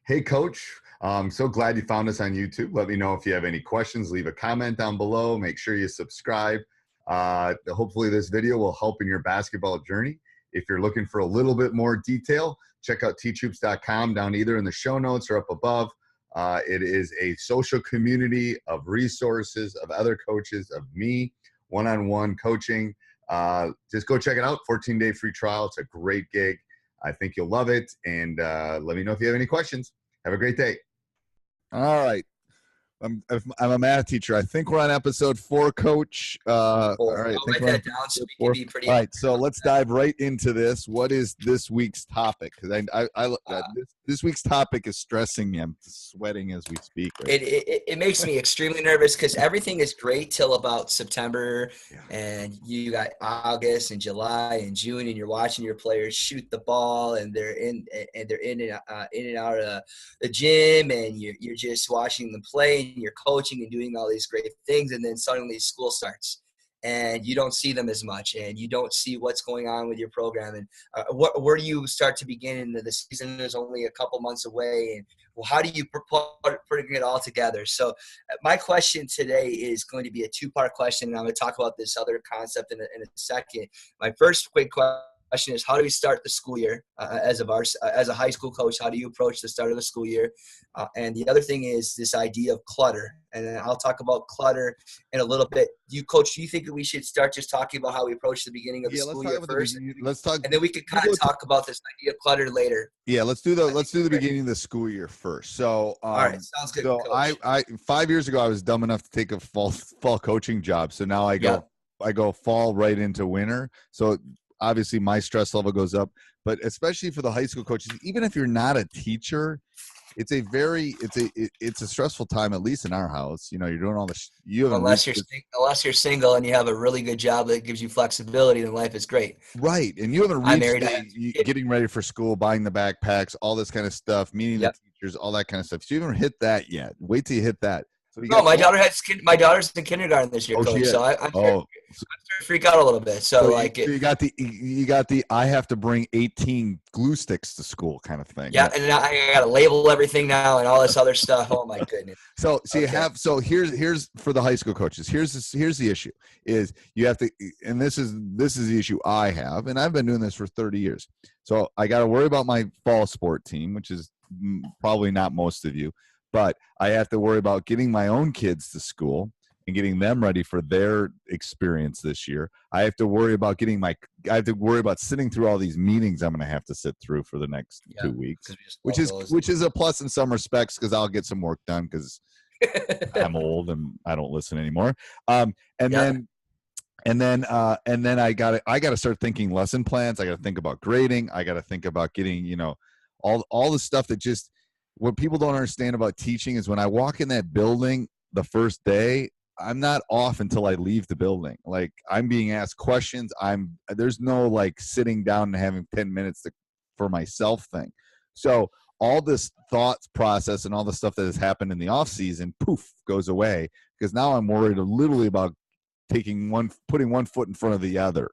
Hey, Coach. I'm so glad you found us on YouTube. Let me know if you have any questions. Leave a comment down below. Make sure you subscribe. Hopefully this video will help in your basketball journey. If you're looking for a little bit more detail, check out teachhoops.com down either in the show notes or up above. It is a social community of resources, of other coaches, of me, one-on-one coaching. Just go check it out. 14-day free trial. It's a great gig. I think you'll love it. And let me know if you have any questions. Have a great day. All right. I'm a math teacher. I think we're on episode 4, Coach. All right. I'll write that down so we can be pretty. All right. So let's dive right into this. What is this week's topic? Because this week's topic is stressing me. I'm sweating as we speak. Right? It makes me extremely nervous because everything is great till about September, and you got August and July and June, and you're watching your players shoot the ball, and they're in and out of the gym, and you're just watching them play. You're coaching and doing all these great things, and then suddenly school starts and you don't see them as much, and you don't see what's going on with your program, and where do you start to begin? The season is only a couple months away, and how do you put it all together? So my question today is going to be a 2-part question, and I'm going to talk about this other concept in a second. My first quick question is, how do we start the school year as a high school coach? How do you approach the start of the school year? And the other thing is this idea of clutter. And then I'll talk about clutter in a little bit. Do you think that we should start just talking about how we approach the beginning of the school year first? Let's talk, and then we can kind of talk about this idea of clutter later. Yeah, let's do the beginning of the school year first. So, all right, sounds good. So I 5 years ago I was dumb enough to take a fall coaching job. So now I go fall right into winter. So obviously my stress level goes up, but especially for the high school coaches, even if you're not a teacher, it's a stressful time, at least in our house. You know, you're doing all this. Unless you're single and you have a really good job that gives you flexibility, then life is great. Right. And you haven't reached getting ready for school, buying the backpacks, all this kind of stuff, meeting the teachers, all that kind of stuff. So you haven't hit that yet. Wait till you hit that. So my daughter's in kindergarten this year, Coach. So I'm starting to freak out a little bit. So you got the I have to bring 18 glue sticks to school kind of thing. Yeah, and I got to label everything now and all this other stuff. Oh my goodness. Here's for the high school coaches. Here's the issue is you have to, and this is the issue I have, and I've been doing this for 30 years. So I got to worry about my fall sport team, which is probably not most of you. But I have to worry about getting my own kids to school and getting them ready for their experience this year. I have to worry about sitting through all these meetings I'm going to have to sit through for the next 2 weeks, which is a plus in some respects because I'll get some work done because I'm old and I don't listen anymore. And then I got to start thinking lesson plans. I got to think about grading. I got to think about getting, all the stuff that just. What people don't understand about teaching is when I walk in that building the first day, I'm not off until I leave the building. Like I'm being asked questions. There's no like sitting down and having 10 minutes for myself thing. So all this thoughts process and all the stuff that has happened in the off season, poof, goes away because now I'm worried literally about putting one foot in front of the other.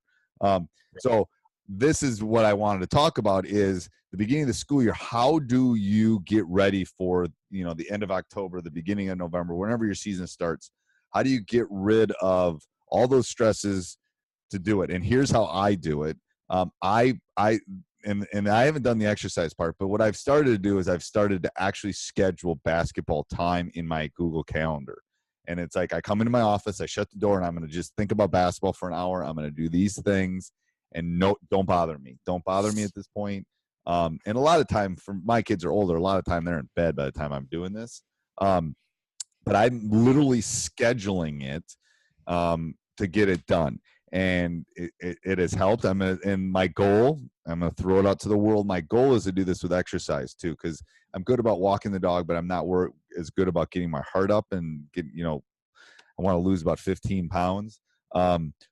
So this is what I wanted to talk about is the beginning of the school year. How do you get ready for, the end of October, the beginning of November, whenever your season starts? How do you get rid of all those stresses to do it? And here's how I do it. I haven't done the exercise part, but what I've started to do is I've started to actually schedule basketball time in my Google Calendar. And it's like I come into my office, I shut the door, and I'm going to just think about basketball for an hour. I'm going to do these things. And no, don't bother me. Don't bother me at this point. And a lot of time, my kids are older. A lot of time they're in bed by the time I'm doing this. But I'm literally scheduling it to get it done, and it has helped. And my goal, I'm going to throw it out to the world. My goal is to do this with exercise too, because I'm good about walking the dog, but I'm not as good about getting my heart up and getting. I want to lose about 15 pounds.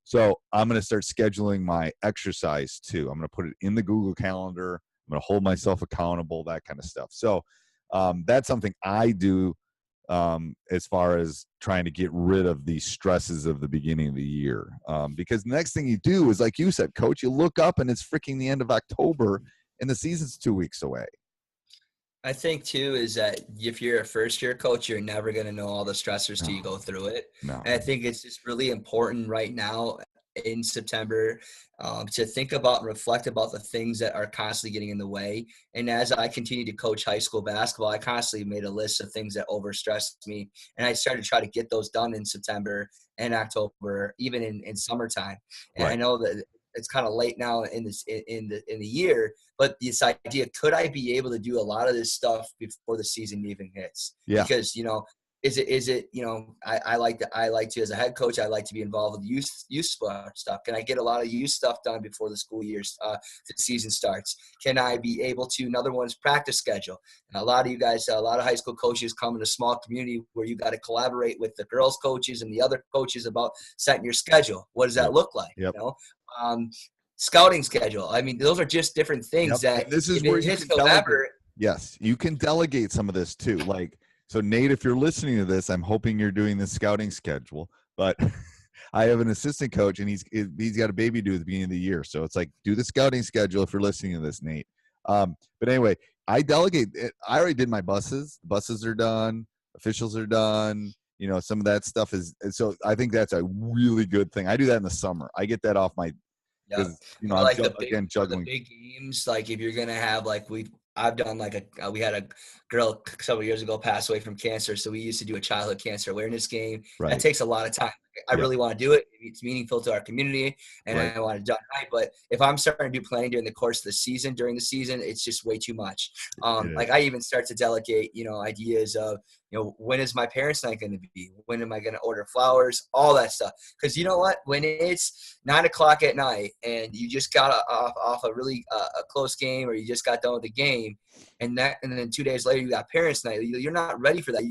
So I'm going to start scheduling my exercise too. I'm going to put it in the Google Calendar. I'm going to hold myself accountable, that kind of stuff. So that's something I do as far as trying to get rid of the stresses of the beginning of the year. Because the next thing you do is, like you said, Coach, you look up and it's freaking the end of October and the season's 2 weeks away. I think too is that if you're a first year coach, you're never going to know all the stressors till you go through it. No. And I think it's just really important right now in September to think about and reflect about the things that are constantly getting in the way. And as I continue to coach high school basketball, I constantly made a list of things that overstressed me. And I started to try to get those done in September and October, even in summertime. And Right. I know that it's kind of late now in the year, but this idea, could I be able to do a lot of this stuff before the season even hits? Yeah. Because, is it, I like to, as a head coach, I like to be involved with youth sport stuff. Can I get a lot of youth stuff done before the school year, the season starts? Can I be able to, another one's practice schedule. And a lot of you guys, a lot of high school coaches come in a small community where you got to collaborate with the girls coaches and the other coaches about setting your schedule. What does that look like? Yep. Scouting schedule. I mean, those are just different things that and this is if where it you hits can November. delegate. Yes, you can delegate some of this too. Like, so Nate, if you're listening to this, I'm hoping you're doing the scouting schedule, but I have an assistant coach and he's got a baby due at the beginning of the year. So it's like, do the scouting schedule if you're listening to this, Nate. But anyway, I delegate it. I already did my buses. Buses are done. Officials are done. Some of that stuff is, so I think that's a really good thing. I do that in the summer. I get that off my, because I'm like the juggling. big games, like if you're gonna have I've done we had a girl several years ago pass away from cancer, so we used to do a childhood cancer awareness game. Right. That takes a lot of time. I really want to do it. It's meaningful to our community, and I want to do it right. But if I'm starting to do planning during the course of the season, it's just way too much. I even start to delegate, ideas of, when is my parents' night going to be? When am I going to order flowers? All that stuff. Because you know what? When it's 9:00 at night and you just got off a really a close game, or you just got done with the game, and then 2 days later you got parents' night, you're not ready for that.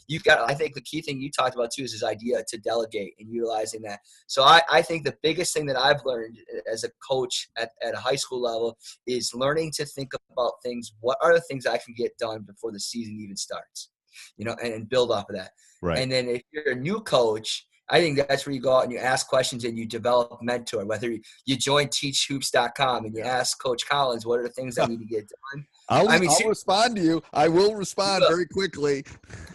You've got. I think the key thing you talked about too is this idea to delegate and utilizing that. So I think the biggest thing that I've learned as a coach at a high school level is learning to think about things. What are the things I can get done before the season even starts? And build off of that. Right. And then if you're a new coach, I think that's where you go out and you ask questions and you develop a mentor, whether you join teachhoops.com and you ask Coach Collins, what are the things I need to get done? I'll respond to you. I will respond very quickly.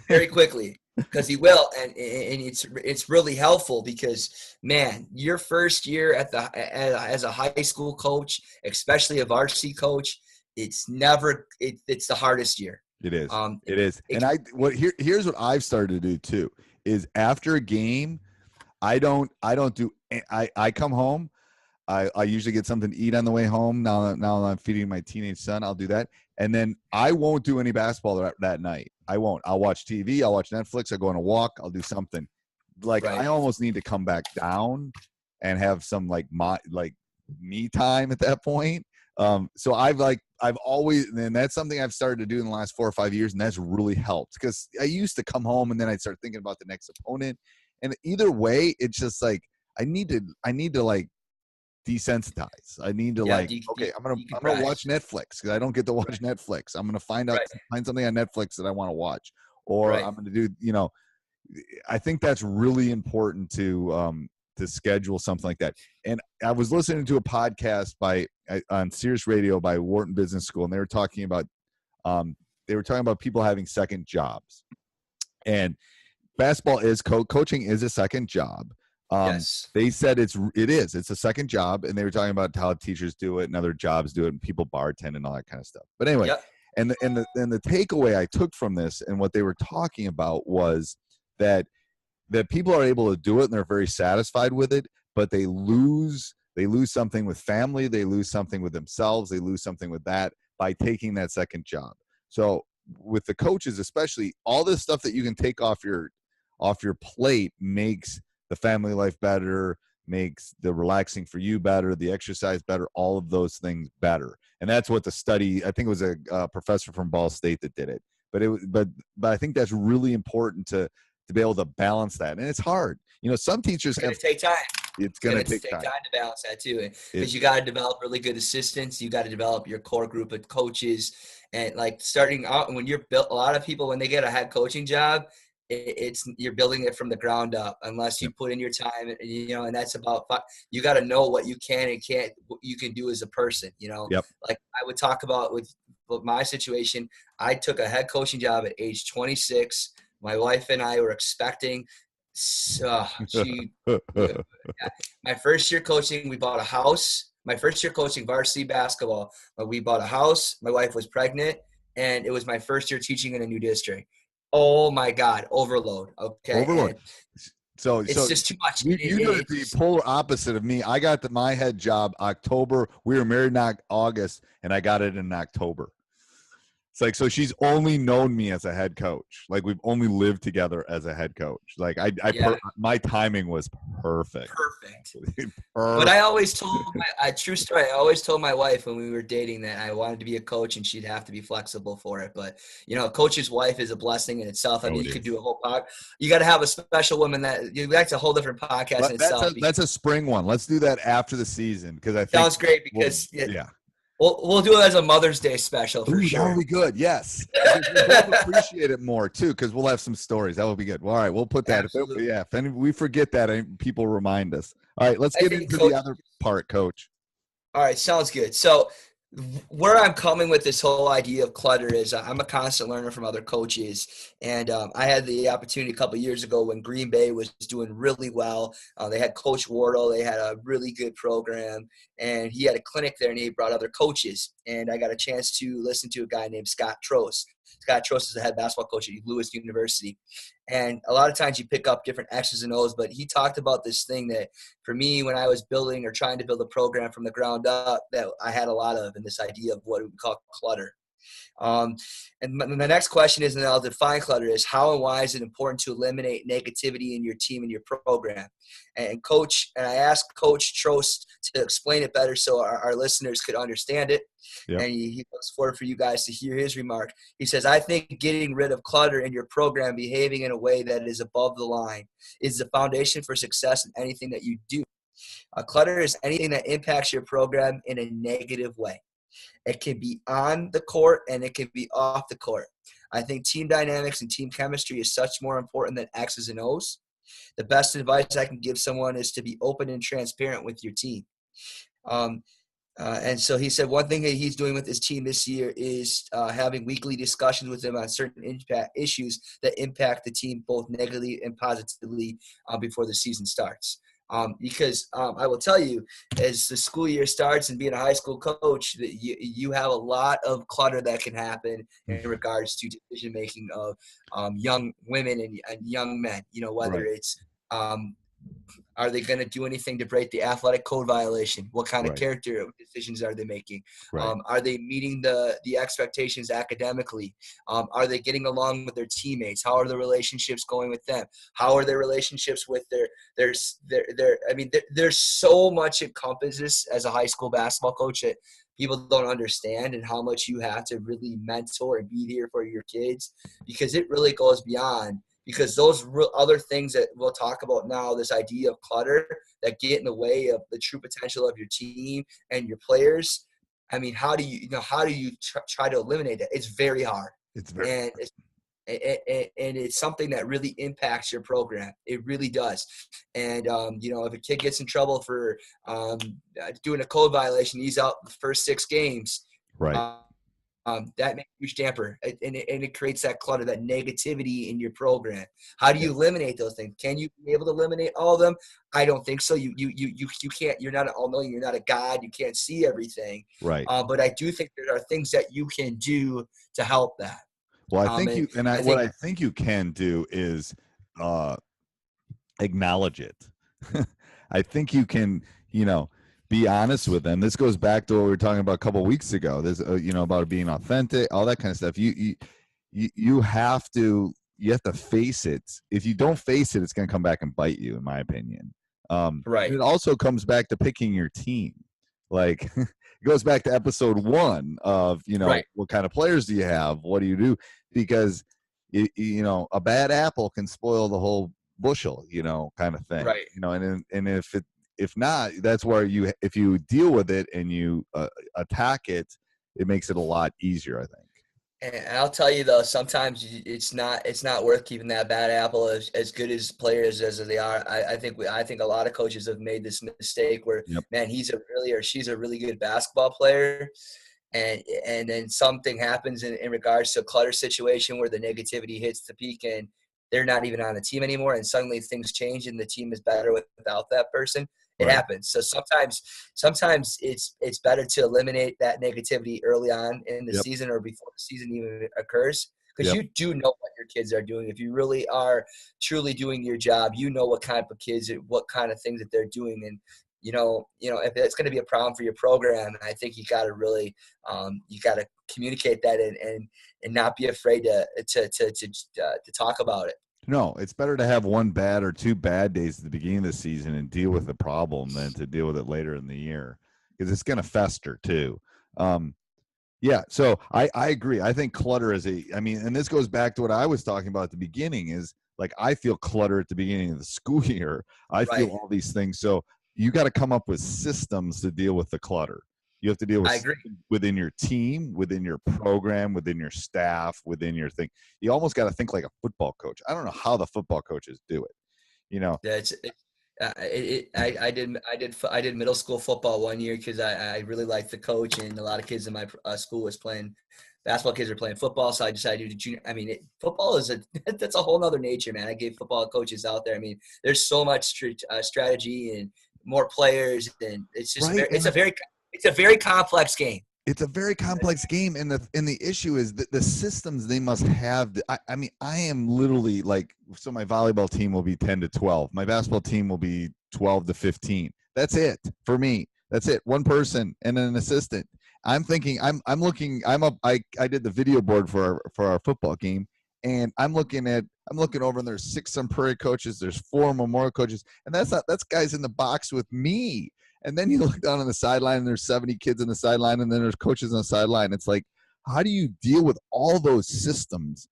Very quickly, because he will. And it's really helpful because, man, your first year as a high school coach, especially a varsity coach, it's the hardest year. It is. It is. And here's what I've started to do too, is after a game, I come home. I usually get something to eat on the way home. Now I'm feeding my teenage son, I'll do that. And then I won't do any basketball that night. I won't. I'll watch TV. I'll watch Netflix. I'll go on a walk. I'll do something. I almost need to come back down and have some me time at that point. So I've always, and that's something I've started to do in the last 4 or 5 years, and that's really helped, because I used to come home and then I'd start thinking about the next opponent, and either way, it's just like I need to desensitize. I need to okay, I'm gonna watch Netflix, because I don't get to watch Netflix. I'm gonna find something on Netflix that I want to watch, or I'm gonna do. I think that's really important to schedule something like that. And I was listening to a podcast on Sirius Radio by Wharton Business School, and they were talking about people having second jobs, and basketball is coaching is a second job. Yes. They said it's a second job, and they were talking about how teachers do it and other jobs do it, and people bartend and all that kind of stuff. But anyway, and the takeaway I took from this and what they were talking about was that people are able to do it and they're very satisfied with it, but they lose something with family, they lose something with themselves, they lose something with that by taking that second job. So with the coaches, especially, all this stuff that you can take off your plate makes the family life better, makes the relaxing for you better, the exercise better, all of those things better. And that's what the study, I think it was a professor from Ball State that did it. But I think that's really important to be able to balance that. And it's hard. Some teachers have to take time. It's going to take time to balance that too, because you got to develop really good assistants. You got to develop your core group of coaches, and starting out when you're built. A lot of people, when they get a head coaching job, you're building it from the ground up. Unless you put in your time, and that's about. You got to know what you can and can't, what you can do as a person. Yep. Like I would talk about with my situation, I took a head coaching job at age 26. My wife and I were expecting. My first year coaching, we bought a house. My first year coaching varsity basketball, we bought a house. My wife was pregnant, and it was my first year teaching in a new district. Oh my God, overload. Okay, Overload. and So it's just too much. you did the polar opposite of me. I got my head job October. We were married in August, and I got it in October. It's like, so she's only known me as a head coach. Like, we've only lived together as a head coach. Like, my timing was perfect. Perfect. Perfect. But I always told true story. I always told my wife when we were dating that I wanted to be a coach and she'd have to be flexible for it. But a coach's wife is a blessing in itself. I mean, you could do a whole podcast. You got to have a special woman that's a whole different podcast in itself. That's a spring one. Let's do that after the season, because I think sounds great because We'll do it as a Mother's Day special for sure. That would be good. Yes, we'll both appreciate it more too, because we'll have some stories. That would be good. Well, all right, we'll put that. If we forget that, people remind us. All right, let's get into the other part, Coach. All right, sounds good. So where I'm coming with this whole idea of clutter is I'm a constant learner from other coaches. And I had the opportunity a couple of years ago when Green Bay was doing really well. They had Coach Wardle. They had a really good program. And he had a clinic there, and he brought other coaches. And I got a chance to listen to a guy named Scott Trost. Scott Trost is the head basketball coach at Lewis University. And a lot of times you pick up different X's and O's, but he talked about this thing that for me, when I was building or trying to build a program from the ground up, that I had a lot of, and this idea of what we call clutter. And the next question is, and I'll define clutter, is how and why is it important to eliminate negativity in your team and your program? And I asked Coach Trost to explain it better so our listeners could understand it. Yep. And he looks forward for you guys to hear his remark. He says, I think getting rid of clutter in your program, behaving in a way that is above the line, is the foundation for success in anything that you do. Clutter is anything that impacts your program in a negative way. It can be on the court and it can be off the court. I think team dynamics and team chemistry is such more important than X's and O's. The best advice I can give someone is to be open and transparent with your team. And so he said one thing that he's doing with his team this year is having weekly discussions with them on certain issues that impact the team both negatively and positively before the season starts. Because I will tell you, as the school year starts and being a high school coach, that you have a lot of clutter that can happen in regards to decision making of young women and young men. Whether it's are they going to do anything to break the athletic code violation? What kind of character decisions are they making? Are they meeting the expectations academically? Are they getting along with their teammates? How are the relationships going with them? How are their relationships with there's so much encompasses as a high school basketball coach that people don't understand, and how much you have to really mentor and be here for your kids, because it really goes beyond. Because those other things that we'll talk about now, this idea of clutter that get in the way of the true potential of your team and your players. I mean, how do you try to eliminate that? It's very hard. And it's something that really impacts your program. It really does. And if a kid gets in trouble for doing a code violation, he's out the first 6 games. Right. That makes a huge damper, and it creates that clutter, that negativity in your program. How do you eliminate those things? Can you be able to eliminate all of them? I don't think so. You can't. You're not an all-knowing. You're not a god. You can't see everything. Right. But I do think there are things that you can do to help that. Well, I think what I think you can do is acknowledge it. I think you can, be honest with them. This goes back to what we were talking about a couple of weeks ago. This, about being authentic, all that kind of stuff. You have to face it. If you don't face it, it's going to come back and bite you, in my opinion. It also comes back to picking your team. Like, it goes back to episode 1 of, what kind of players do you have? What do you do? Because, a bad apple can spoil the whole bushel, kind of thing. Right. And if not, that's where if you deal with it and you attack it, it makes it a lot easier, I think. And I'll tell you though, sometimes it's not worth keeping that bad apple as good as players as they are. I think a lot of coaches have made this mistake where, man, he's a really or she's a really good basketball player, and then something happens in regards to a clutter situation where the negativity hits the peak and they're not even on the team anymore, and suddenly things change and the team is better without that person. It Right. happens. So sometimes it's better to eliminate that negativity early on in the Yep. season or before the season even occurs, because Yep. you do know what your kids are doing. If you really are truly doing your job, you know what kind of kids, what kind of things that they're doing. And if it's going to be a problem for your program, I think you got to really, you got to communicate that and not be afraid to talk about it. No, it's better to have one bad or two bad days at the beginning of the season and deal with the problem than to deal with it later in the year, because it's going to fester too. Yeah, so I agree. I think clutter is and this goes back to what I was talking about at the beginning, is like, I feel clutter at the beginning of the school year. I feel Right. all these things. So you got to come up with systems to deal with the clutter. You have to deal with I agree. within your team, within your program, within your staff, within your thing. You almost got to think like a football coach. I don't know how the football coaches do it. That's I did middle school football one year because I really liked the coach, and a lot of kids in my school was playing basketball. Kids were playing football, so I decided to do junior. I mean, football is that's a whole nother nature, man. I gave football coaches out there. I mean, there's so much strategy and more players, and it's just Right. it's a very complex game. It's a very complex game, and the issue is that the systems they must have. I mean, I am literally like, so my volleyball team will be 10 to 12. My basketball team will be 12 to 15. That's it for me. That's it. One person and an assistant. I'm thinking. I did the video board for our football game, and I'm looking over, and there's 6 Sun Prairie coaches. There's 4 Memorial coaches, and that's guys in the box with me. And then you look down on the sideline, and there's 70 kids on the sideline, and then there's coaches on the sideline. It's like, how do you deal with all those systems?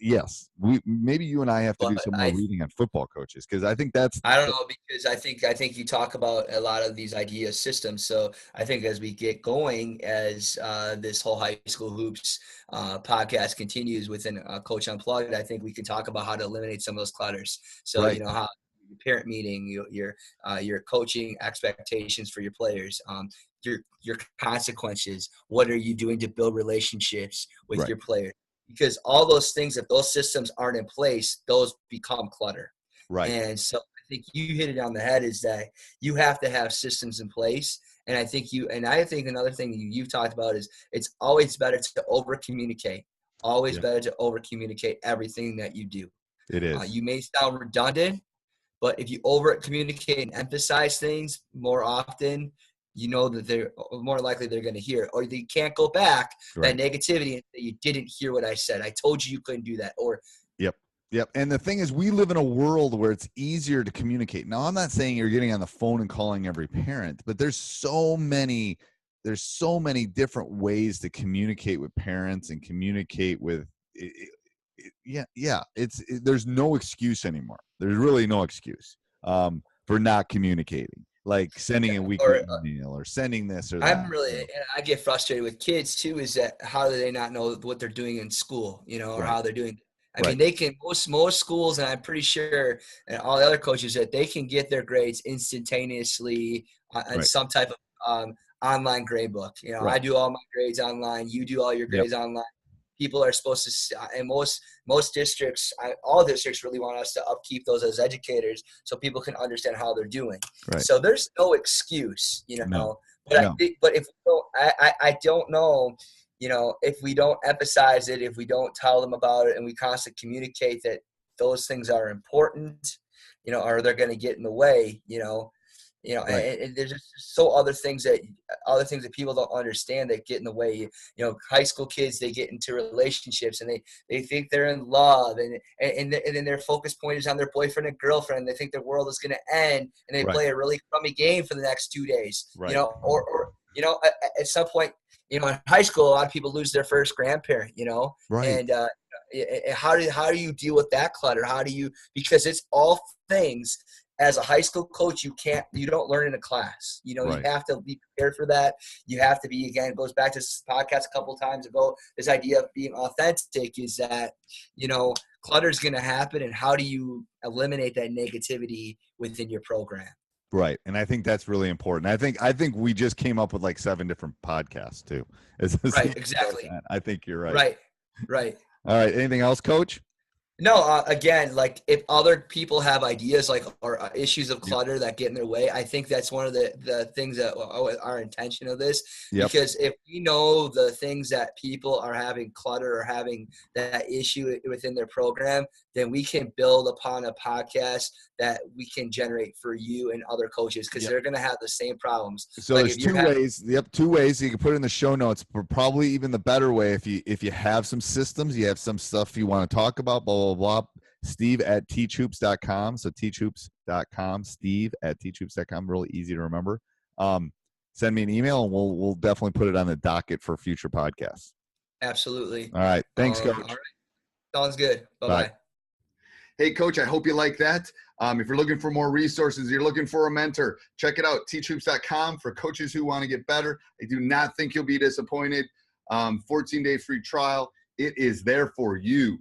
Yes, maybe you and I have to do But some more reading on football coaches, because I think that's. I don't know, because I think you talk about a lot of these idea systems. So I think as we get going, as this whole high school hoops podcast continues within Coach Unplugged, I think we can talk about how to eliminate some of those clutters. So Right. how your parent meeting, your coaching expectations for your players, your consequences. What are you doing to build relationships with Right. your players? Because all those things, if those systems aren't in place, those become clutter. Right. And so I think you hit it on the head, is that you have to have systems in place. And I think another thing that you've talked about is it's always better to over communicate. Always Yeah. better to over communicate everything that you do. It is. You may sound redundant, but if you over communicate and emphasize things more often, you know that they're more likely they're going to hear it. Or they can't go back Right. that negativity and say, you didn't hear what I said. I told you couldn't do that. Or Yep. And the thing is, we live in a world where it's easier to communicate. Now, I'm not saying you're getting on the phone and calling every parent, but there's so many different ways to communicate with parents and communicate with. There's no excuse anymore. There's really no excuse for not communicating, like sending a weekly email or sending this or that. I get frustrated with kids too, is that how do they not know what they're doing in school, or Right. how they're doing. I Right. mean, they can, most schools, and I'm pretty sure, and all the other coaches, that they can get their grades instantaneously on Right. some type of online grade book. I Right. do all my grades online. You do all your Yep. grades online. People are supposed to, and most districts, all districts really want us to upkeep those as educators so people can understand how they're doing. Right. So there's no excuse, No. But No. but if I don't know, if we don't emphasize it, if we don't tell them about it, and we constantly communicate that those things are important, or they're going to get in the way, Right. and there's just other things that people don't understand that get in the way. High school kids, they get into relationships and they think they're in love, and then their focus point is on their boyfriend and girlfriend. And they think their world is going to end, and they Right. play a really crummy game for the next 2 days. Right. Or at some point, in high school, a lot of people lose their first grandparent. Right. And how do you deal with that clutter? Because it's all things. As a high school coach, you don't learn in a class. Right. You have to be prepared for that. You have to be, again, it goes back to this podcast a couple of times ago, this idea of being authentic, is that, clutter is going to happen. And how do you eliminate that negativity within your program? Right. And I think that's really important. I think we just came up with like 7 different podcasts too. Right. Exactly. I think you're right. Right. Right. All right. Anything else, Coach? No, again, like if other people have ideas like or issues of Yep. clutter that get in their way, I think that's one of the things that our intention of this. Yep. Because if we know the things that people are having clutter or having that issue within their program, then we can build upon a podcast that we can generate for you and other coaches because Yep. they're going to have the same problems. So like there's 2 ways. Yep, 2 ways you can put it in the show notes. But probably even the better way if you have some systems, you have some stuff you want to talk about, blah blah blah. Steve at teachhoops.com. So teachhoops.com. Steve at teachhoops.com. Really easy to remember. Send me an email and we'll definitely put it on the docket for future podcasts. Absolutely. All right. Thanks, Coach. All right. Sounds good. Bye. Bye. Hey, Coach, I hope you like that. If you're looking for more resources, you're looking for a mentor, check it out, teachhoops.com for coaches who want to get better. I do not think you'll be disappointed. 14-day free trial. It is there for you.